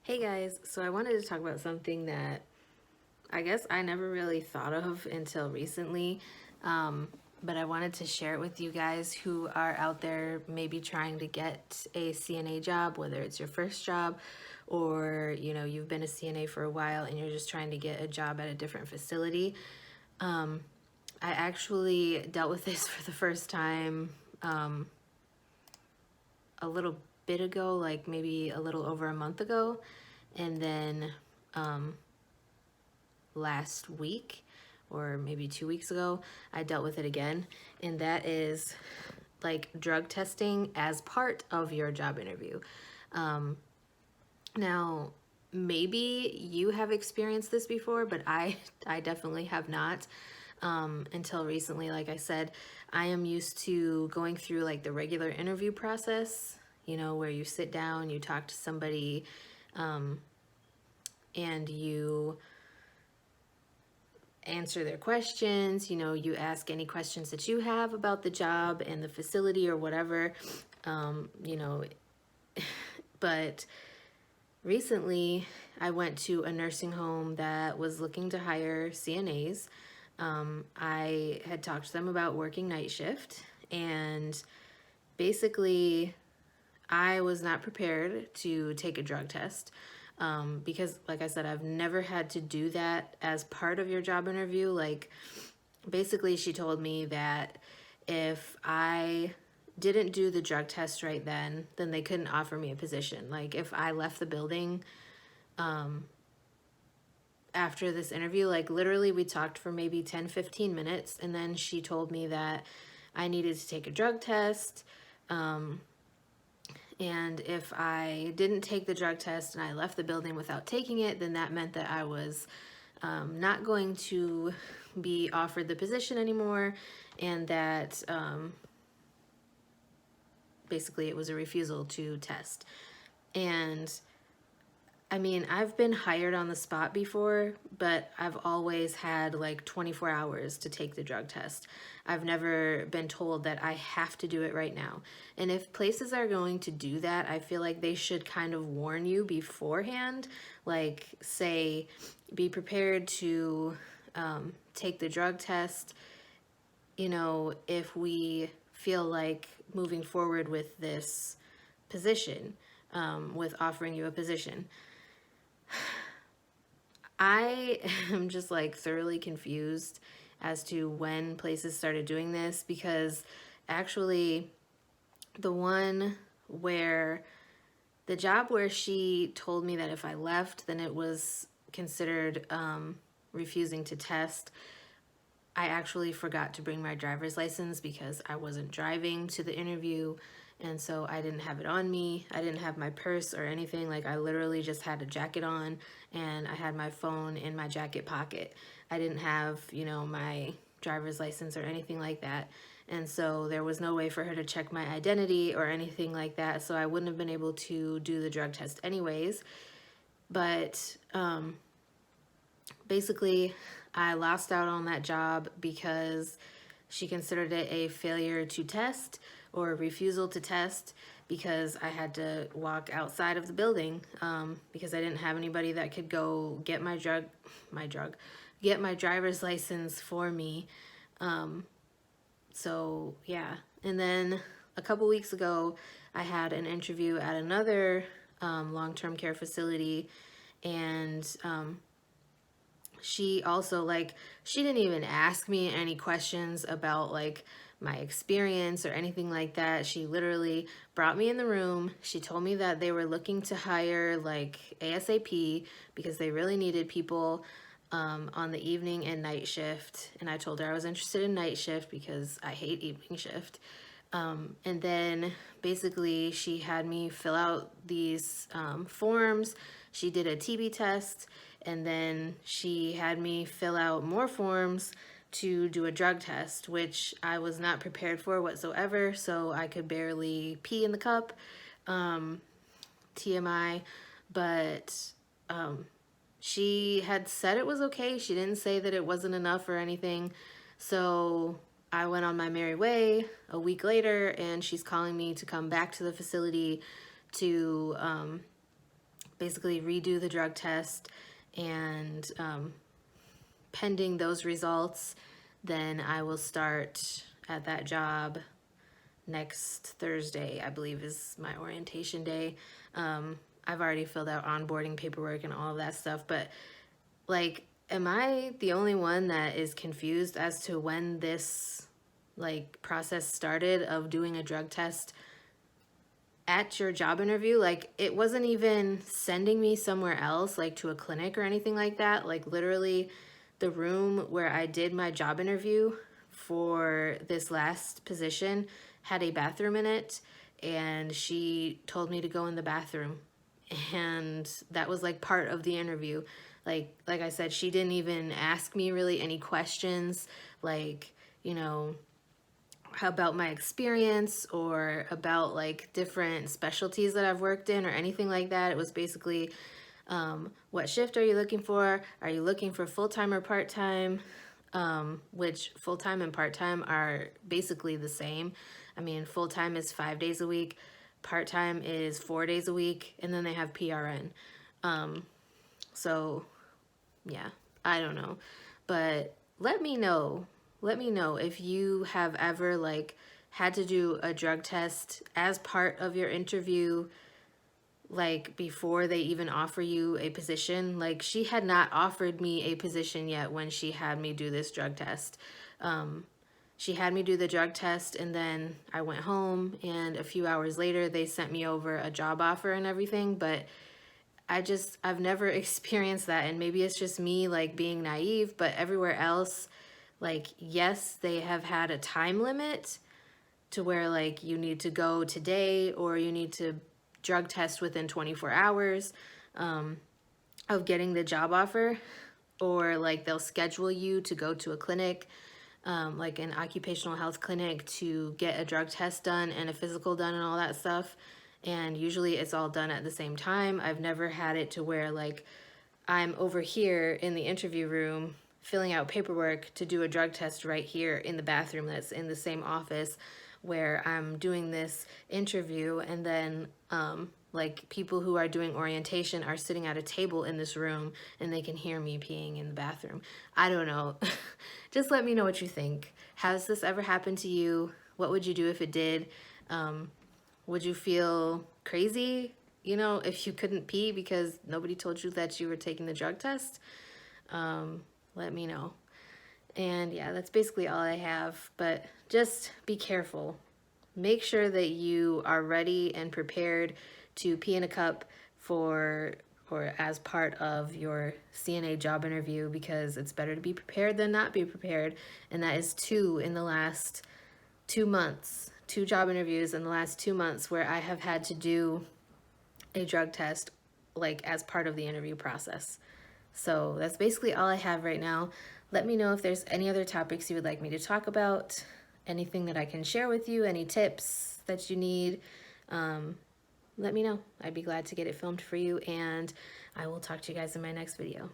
Hey guys, so I wanted to talk about something that I guess I never really thought of until recently, but I wanted to share it with you guys who are out there maybe trying to get a CNA job, whether it's your first job or you've been a CNA for a while and you're just trying to get a job at a different facility. I actually dealt with this for the first time a little bit ago, like maybe a little over a month ago, and then last week or maybe 2 weeks ago, I dealt with it again. And that is like drug testing as part of your job interview. Now, maybe you have experienced this before, but I definitely have not until recently. Like I said, I am used to going through like the regular interview process, where you sit down, you talk to somebody, and you answer their questions. You ask any questions that you have about the job and the facility or whatever. um, you know but recently I went to a nursing home that was looking to hire CNAs. I had talked to them about working night shift, and basically I was not prepared to take a drug test, because, like I said, I've never had to do that as part of your job interview. Like, basically, she told me that if I didn't do the drug test right then they couldn't offer me a position. Like, if I left the building after this interview, like, literally, we talked for maybe 10-15 minutes, and then she told me that I needed to take a drug test. And if I didn't take the drug test and I left the building without taking it, then that meant that I was not going to be offered the position anymore, and that basically it was a refusal to test. And I mean, I've been hired on the spot before, but I've always had like 24 hours to take the drug test. I've never been told that I have to do it right now. And if places are going to do that, I feel like they should kind of warn you beforehand. Like, say, be prepared to take the drug test, if we feel like moving forward with this position, with offering you a position. I am just like thoroughly confused as to when places started doing this, because actually the one where the job where she told me that if I left then it was considered refusing to test, I actually forgot to bring my driver's license because I wasn't driving to the interview, and so I didn't have it on me. I didn't have my purse or anything. Like, I literally just had a jacket on, and I had my phone in my jacket pocket. I didn't have, my driver's license or anything like that. And so there was no way for her to check my identity or anything like that. So I wouldn't have been able to do the drug test anyways. But basically, I lost out on that job because she considered it a failure to test or a refusal to test, because I had to walk outside of the building, because I didn't have anybody that could go get get my driver's license for me. So yeah. And then a couple weeks ago, I had an interview at another long-term care facility, and she also, like, she didn't even ask me any questions about like my experience or anything like that. She literally brought me in the room. She told me that they were looking to hire like ASAP because they really needed people on the evening and night shift. And I told her I was interested in night shift because I hate evening shift. And then basically she had me fill out these forms. She did a TB test, and then she had me fill out more forms to do a drug test, which I was not prepared for whatsoever. So I could barely pee in the cup, TMI. But she had said it was okay. She didn't say that it wasn't enough or anything. So I went on my merry way a week later, and she's calling me to come back to the facility to basically redo the drug test, and pending those results, then I will start at that job next Thursday, I believe is my orientation day. I've already filled out onboarding paperwork and all of that stuff, but like, am I the only one that is confused as to when this like process started of doing a drug test at your job interview? Like, it wasn't even sending me somewhere else, like to a clinic or anything like that. Like, literally, the room where I did my job interview for this last position had a bathroom in it, and she told me to go in the bathroom. And that was like part of the interview. Like I said, she didn't even ask me really any questions, like, you know, about my experience or about like different specialties that I've worked in or anything like that. It was basically, what shift are you looking for? Are you looking for full-time or part-time? Which full-time and part-time are basically the same. I mean, full-time is 5 days a week, part-time is 4 days a week, and then they have PRN. So yeah, I don't know, but let me know if you have ever like had to do a drug test as part of your interview, like before they even offer you a position. Like, she had not offered me a position yet when she had me do this drug test. She had me do the drug test, and then I went home, and a few hours later they sent me over a job offer and everything. But I've never experienced that, and maybe it's just me like being naive, but everywhere else, like, yes, they have had a time limit to where like you need to go today or you need to drug test within 24 hours of getting the job offer, or like they'll schedule you to go to a clinic, like an occupational health clinic, to get a drug test done and a physical done and all that stuff. And usually it's all done at the same time. I've never had it to where like I'm over here in the interview room filling out paperwork to do a drug test right here in the bathroom that's in the same office where I'm doing this interview, and then like people who are doing orientation are sitting at a table in this room and they can hear me peeing in the bathroom. I don't know. Just let me know what you think. Has this ever happened to you? What would you do if it did? Would you feel crazy, you know, if you couldn't pee because nobody told you that you were taking the drug test? Let me know. And yeah, that's basically all I have, but just be careful. Make sure that you are ready and prepared to pee in a cup for or as part of your CNA job interview, because it's better to be prepared than not be prepared. And that is 2 in the last 2 months. 2 job interviews in the last 2 months where I have had to do a drug test like as part of the interview process. So that's basically all I have right now. Let me know if there's any other topics you would like me to talk about, anything that I can share with you, any tips that you need. Let me know. I'd be glad to get it filmed for you, and I will talk to you guys in my next video.